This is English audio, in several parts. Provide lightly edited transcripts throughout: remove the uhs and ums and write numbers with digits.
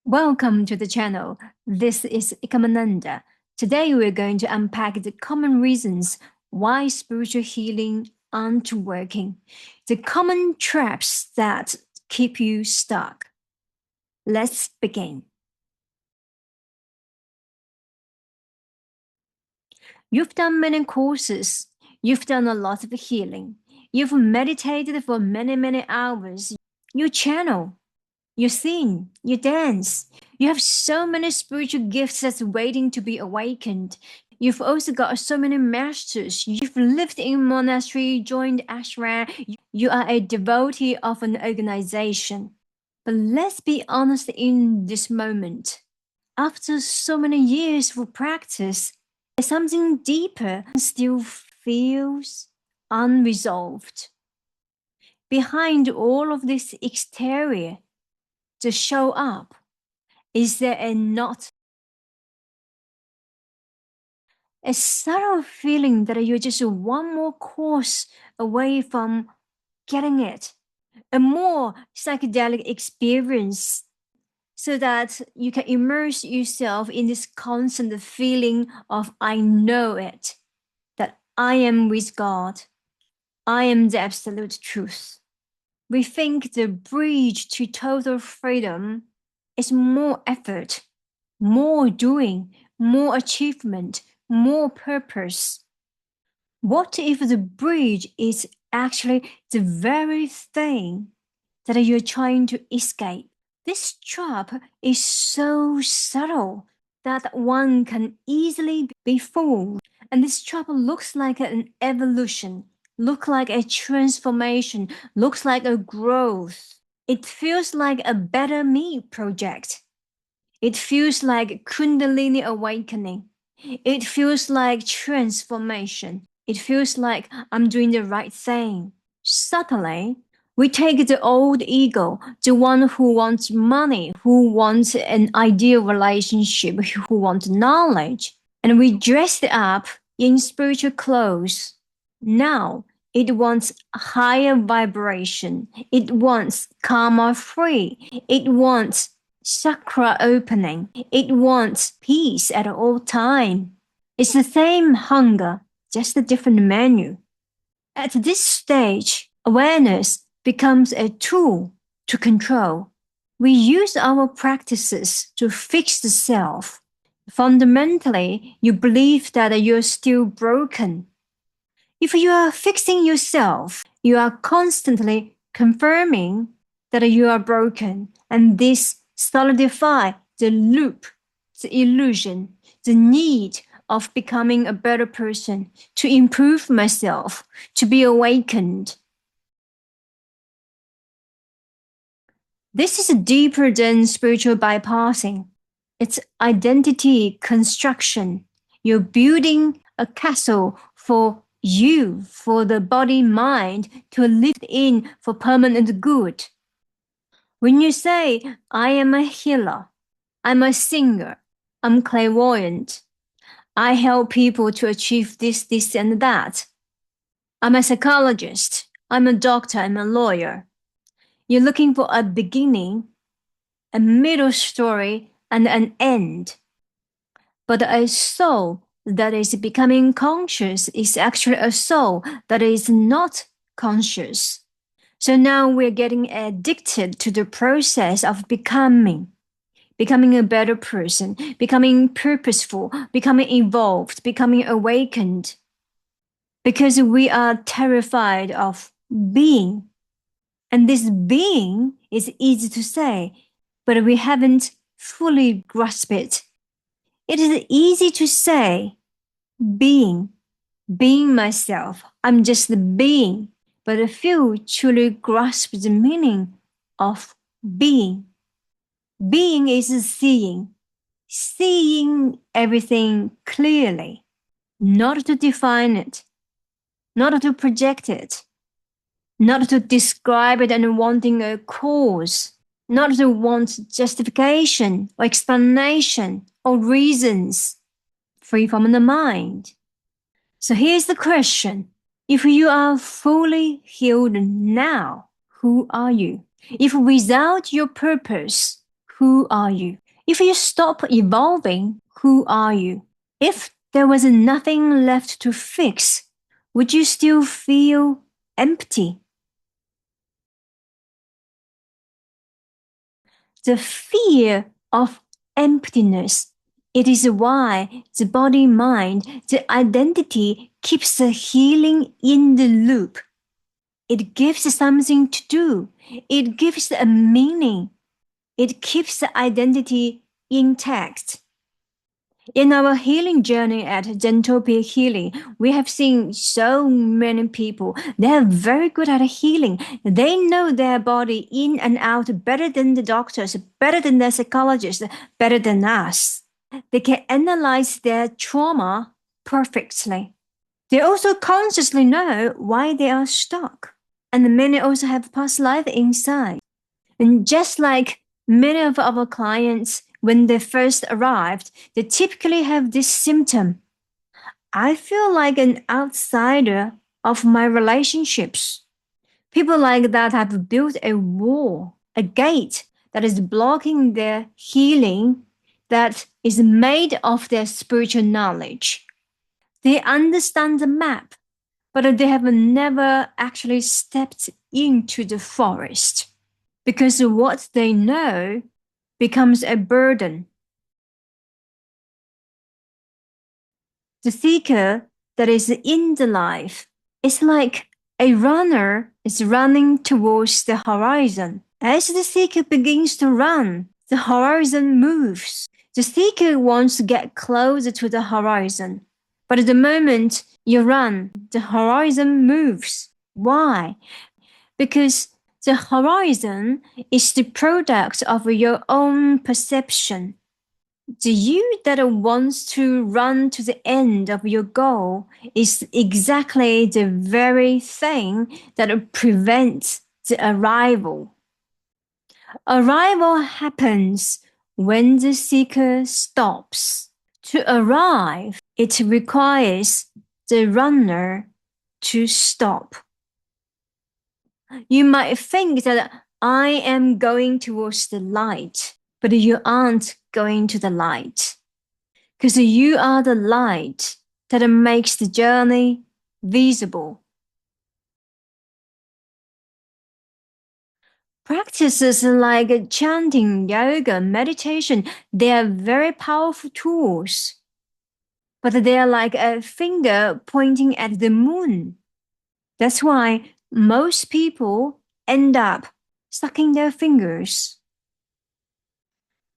Welcome to the channel. This is Ekomananda. Today we're going to unpack the common reasons why spiritual healing aren't working, the common traps that keep you stuck. Let's begin. You've done many courses. You've done a lot of healing. You've meditated for many hours. You channel. You sing, you dance. You have so many spiritual gifts that's waiting to be awakened. You've also got so many masters. You've lived in a monastery, joined ashram. You are a devotee of an organization. But let's be honest in this moment. After so many years of practice, something deeper still feels unresolved. Behind all of this exterior, to show up? Is there a subtle feeling that you're just one more course away from getting it? A more psychedelic experience so that you can immerse yourself in this constant feeling of I know it, that I am with God. I am the absolute truth. We think the bridge to total freedom is more effort, more doing, more achievement, more purpose. What if the bridge is actually the very thing that you're trying to escape? This trap is so subtle that one can easily be fooled. And this trap looks like an evolution, looks like a transformation, looks like a growth. It feels like a better me project. It feels like Kundalini awakening. It feels like transformation. It feels like I'm doing the right thing. Subtly, we take the old ego, the one who wants money, who wants an ideal relationship, who wants knowledge, and we dress it up in spiritual clothes. Now, it wants higher vibration. It wants karma free. It wants chakra opening. It wants peace at all time. It's the same hunger, just a different menu. At this stage, awareness becomes a tool to control. We use our practices to fix the self. Fundamentally, you believe that you're still broken. If you are fixing yourself, you are constantly confirming that you are broken, and this solidifies the loop, the illusion, the need of becoming a better person, to improve myself, to be awakened. This is deeper than spiritual bypassing. It's identity construction. You're building a castle for you, for the body mind to live in for permanent good. When you say, I am a healer, I'm a singer, I'm clairvoyant, I help people to achieve this, and that. I'm a psychologist, I'm a doctor, I'm a lawyer. You're looking for a beginning, a middle story, and an end. But a soul that is becoming conscious is actually a soul that is not conscious. So now we're getting addicted to the process of becoming a better person, becoming purposeful, becoming evolved, becoming awakened. Because we are terrified of being. And this being is easy to say, but we haven't fully grasped it. It is easy to say, being myself. I'm just the being. But few truly grasp the meaning of being. Being is seeing everything clearly, not to define it, not to project it, not to describe it and wanting a cause, not to want justification or explanation or reasons, free from the mind. So here's the question. If you are fully healed now, who are you? If without your purpose, who are you? If you stop evolving, who are you? If there was nothing left to fix, would you still feel empty? The fear of emptiness. It is why the body-mind, the identity keeps the healing in the loop. It gives something to do. It gives a meaning. It keeps the identity intact. In our healing journey at Zentopia Healing, we have seen so many people. They are very good at healing. They know their body in and out better than the doctors, better than the psychologists, better than us. They can analyze their trauma perfectly. They also consciously know why they are stuck. And many also have past life inside. And just like many of our clients, when they first arrived, they typically have this symptom. I feel like an outsider of my relationships. People like that have built a wall, a gate that is blocking their healing, that is made of their spiritual knowledge. They understand the map, but they have never actually stepped into the forest because what they know becomes a burden. The seeker that is in the life is like a runner is running towards the horizon. As the seeker begins to run, the horizon moves. The seeker wants to get closer to the horizon. But at the moment you run, the horizon moves. Why? Because the horizon is the product of your own perception. The you that wants to run to the end of your goal is exactly the very thing that prevents the arrival. Arrival happens when the seeker stops. To arrive, it requires the runner to stop. You might think that I am going towards the light, but you aren't going to the light. Because you are the light that makes the journey visible. Practices like chanting, yoga, meditation, they are very powerful tools. But they are like a finger pointing at the moon. That's why most people end up sucking their fingers.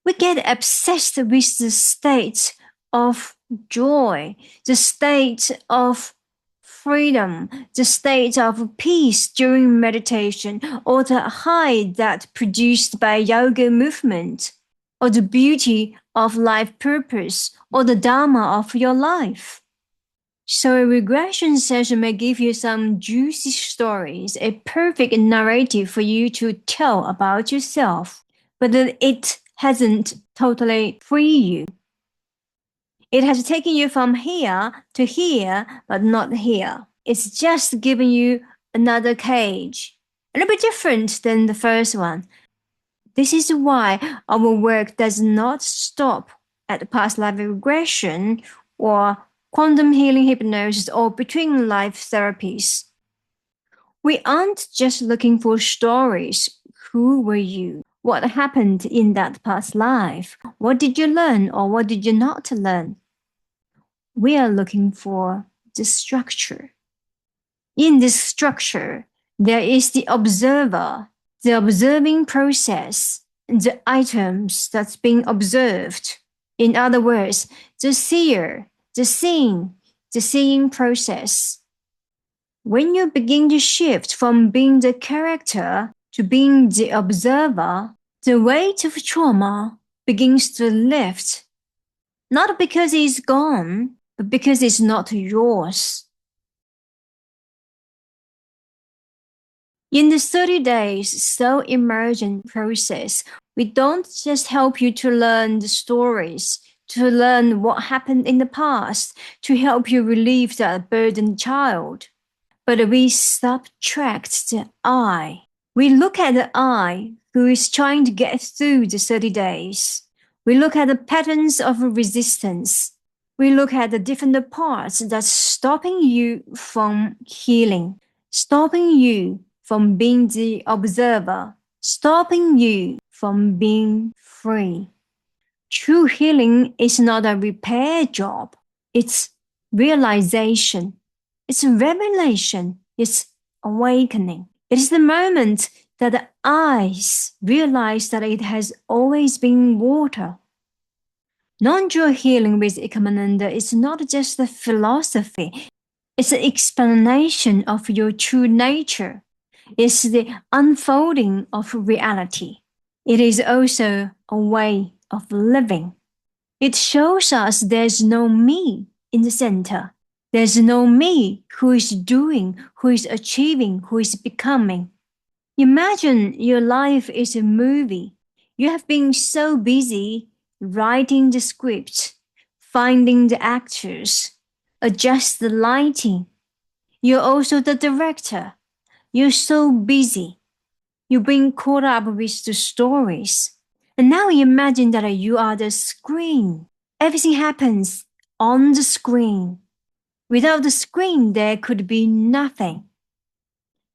We get obsessed with the state of joy, the state of freedom, the state of peace during meditation, or the high that produced by yoga movement, or the beauty of life purpose, or the dharma of your life. So a regression session may give you some juicy stories, a perfect narrative for you to tell about yourself, but it hasn't totally freed you. It has taken you from here to here, but not here. It's just giving you another cage, a little bit different than the first one. This is why our work does not stop at past life regression or quantum healing hypnosis or between life therapies. We aren't just looking for stories. Who were you? What happened in that past life? What did you learn or what did you not learn? We are looking for the structure. In this structure, there is the observer, the observing process, the items that's being observed. In other words, the seer, the seeing process. When you begin to shift from being the character to being the observer, the weight of trauma begins to lift. Not because it's gone, but because it's not yours. In the 30 days soul immersion process, we don't just help you to learn the stories, to learn what happened in the past, to help you relieve that burdened child, but we subtract the I. We look at the eye who is trying to get through the 30 days. We look at the patterns of resistance. We look at the different parts that's stopping you from healing, stopping you from being the observer, stopping you from being free. True healing is not a repair job. It's realization. It's revelation. It's awakening. It is the moment that the eyes realize that it has always been water. Non-dual healing with Ekomananda is not just a philosophy. It's an explanation of your true nature. It's the unfolding of reality. It is also a way of living. It shows us there's no me in the center. There's no me who is doing, who is achieving, who is becoming. Imagine your life is a movie. You have been so busy writing the script, finding the actors, adjust the lighting. You're also the director. You're so busy. You've been caught up with the stories. And now imagine that you are the screen. Everything happens on the screen. Without the screen, there could be nothing.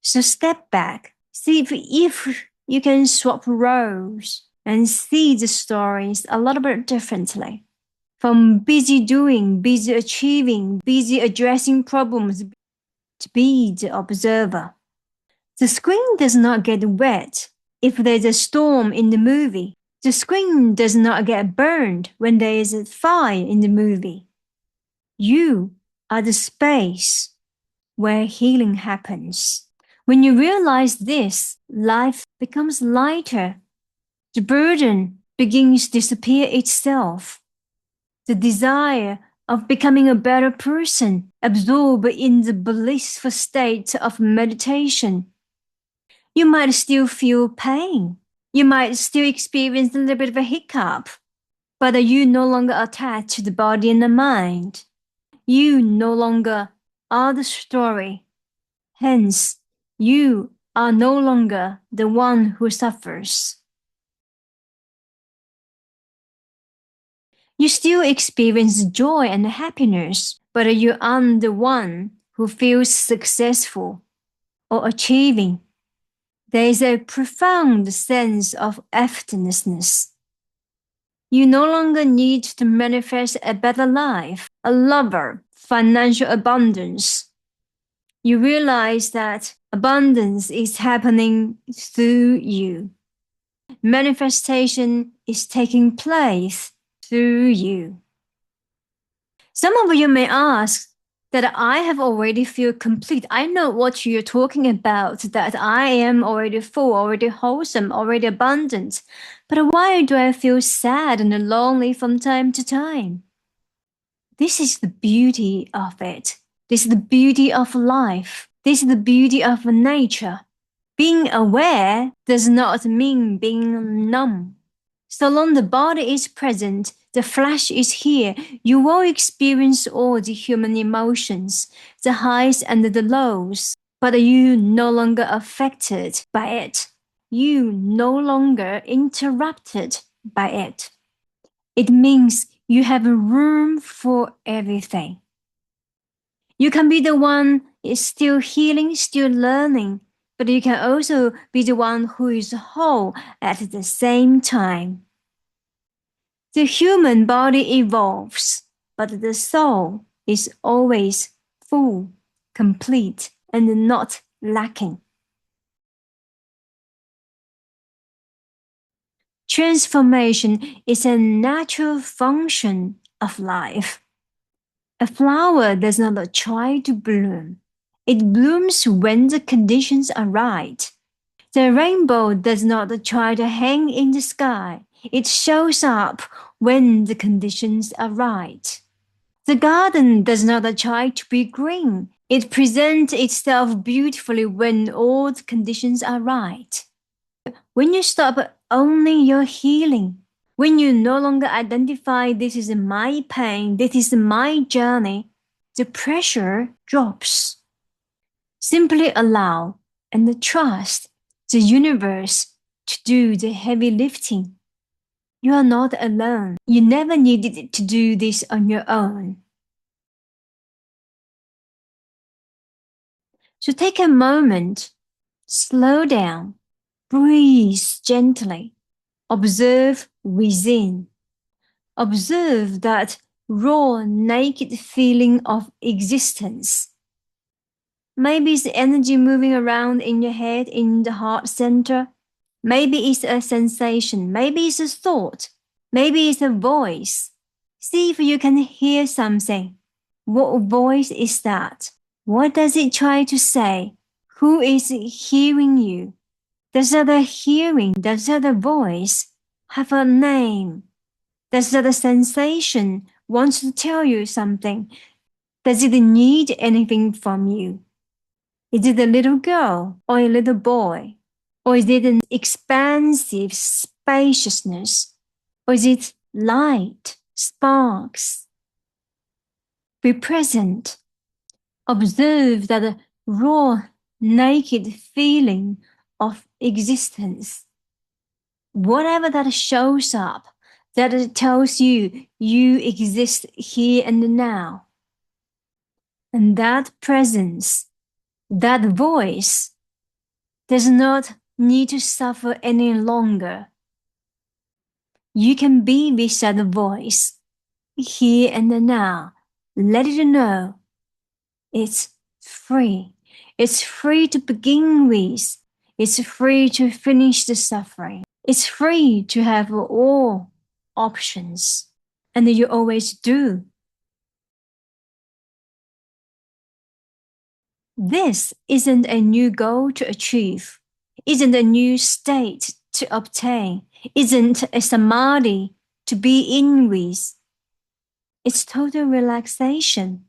So step back. See if you can swap roles and see the stories a little bit differently. From busy doing, busy achieving, busy addressing problems, to be the observer. The screen does not get wet if there's a storm in the movie. The screen does not get burned when there is a fire in the movie. You are the space where healing happens. When you realize this, life becomes lighter. The burden begins to disappear itself. The desire of becoming a better person absorbed in the blissful state of meditation. You might still feel pain. You might still experience a little bit of a hiccup, but you no longer attach to the body and the mind. You no longer are the story. Hence, you are no longer the one who suffers. You still experience joy and happiness, but you aren't the one who feels successful or achieving. There is a profound sense of effortlessness. You no longer need to manifest a better life, a lover, financial abundance. You realize that abundance is happening through you. Manifestation is taking place through you. Some of you may ask that I have already feel complete. I know what you're talking about, that I am already full, already wholesome, already abundant. But why do I feel sad and lonely from time to time? This is the beauty of it. This is the beauty of life. This is the beauty of nature. Being aware does not mean being numb. So long the body is present, the flesh is here, you will experience all the human emotions, the highs and the lows, but you no longer affected by it. You no longer interrupted by it. It means you have room for everything. You can be the one is still healing, still learning, but you can also be the one who is whole at the same time. The human body evolves, but the soul is always full, complete, and not lacking. Transformation is a natural function of life. A flower does not try to bloom. It blooms when the conditions are right. The rainbow does not try to hang in the sky. It shows up when the conditions are right. The garden does not try to be green. It presents itself beautifully when all the conditions are right. When you stop owning your healing, when you no longer identify this is my pain, this is my journey, the pressure drops. Simply allow and trust the universe to do the heavy lifting. You are not alone. You never needed to do this on your own. So take a moment, slow down, breathe gently, observe within. Observe that raw, naked feeling of existence. Maybe it's energy moving around in your head, in the heart center. Maybe it's a sensation. Maybe it's a thought. Maybe it's a voice. See if you can hear something. What voice is that? What does it try to say? Who is hearing you? Does that hearing, does that voice have a name? Does that sensation want to tell you something? Does it need anything from you? Is it a little girl or a little boy? Or is it an expansive spaciousness? Or is it light, sparks? Be present. Observe that raw, naked feeling of existence. Whatever that shows up, that tells you you exist here and now. And that presence, that voice, does not need to suffer any longer. You can be with that voice here and now. Let it know it's free. It's free to begin with. It's free to finish the suffering. It's free to have all options. And you always do. This isn't a new goal to achieve, isn't a new state to obtain, isn't a samadhi to be in with. It's total relaxation.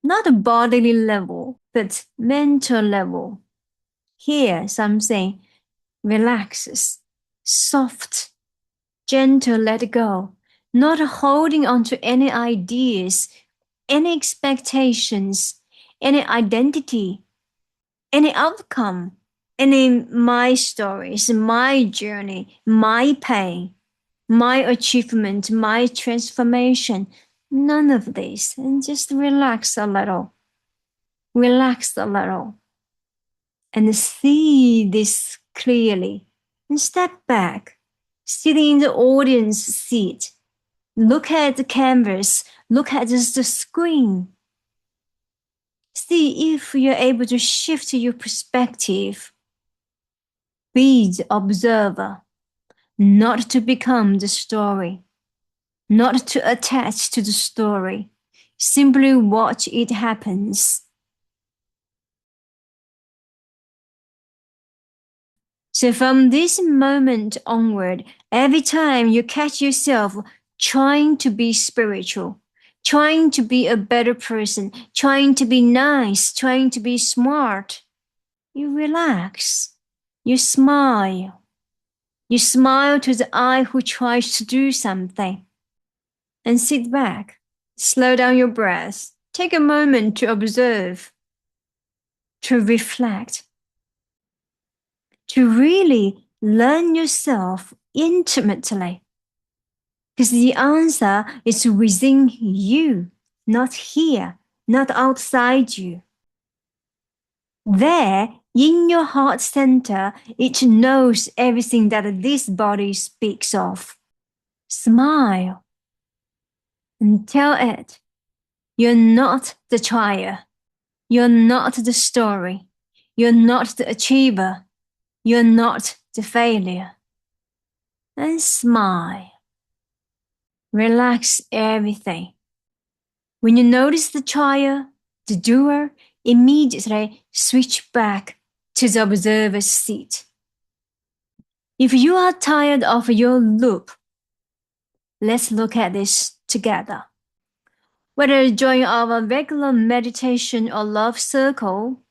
Not a bodily level, but mental level. Here, something relaxes, soft, gentle, let go, not holding on to any ideas, any expectations, any identity, any outcome, any my stories, my journey, my pain, my achievement, my transformation. None of this. And just relax a little. Relax a little. And see this clearly. And step back. Sitting in the audience seat. Look at the canvas. Look at the screen. See if you're able to shift your perspective. Be the observer, not to become the story, not to attach to the story. Simply watch it happens. So from this moment onward, every time you catch yourself trying to be spiritual, trying to be a better person, trying to be nice, trying to be smart, you relax, you smile. You smile to the eye who tries to do something. And sit back, slow down your breath, take a moment to observe, to reflect, to really learn yourself intimately. Because the answer is within you, not here, not outside you. There, in your heart center, it knows everything that this body speaks of. Smile and tell it, you're not the trier, you're not the story, you're not the achiever, you're not the failure. And smile. Relax everything. When you notice the trier, the doer, immediately switch back to the observer's seat. If you are tired of your loop, let's look at this together. Whether join our regular meditation or love circle,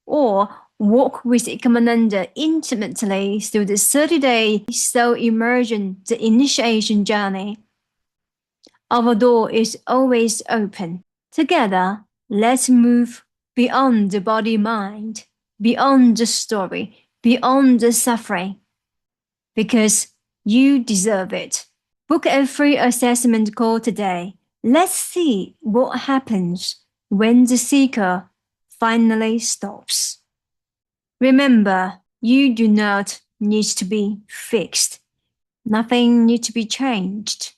or walk with Ekomananda intimately through the 30-day soul immersion, the initiation journey, our door is always open. Together, let's move beyond the body-mind, beyond the story, beyond the suffering, because you deserve it. Book a free assessment call today. Let's see what happens when the seeker finally stops. Remember, you do not need to be fixed. Nothing needs to be changed.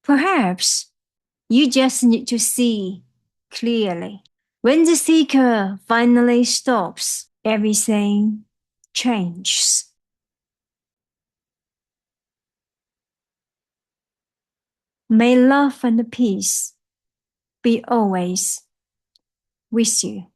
Perhaps you just need to see clearly. When the seeker finally stops, everything changes. May love and peace be always with you.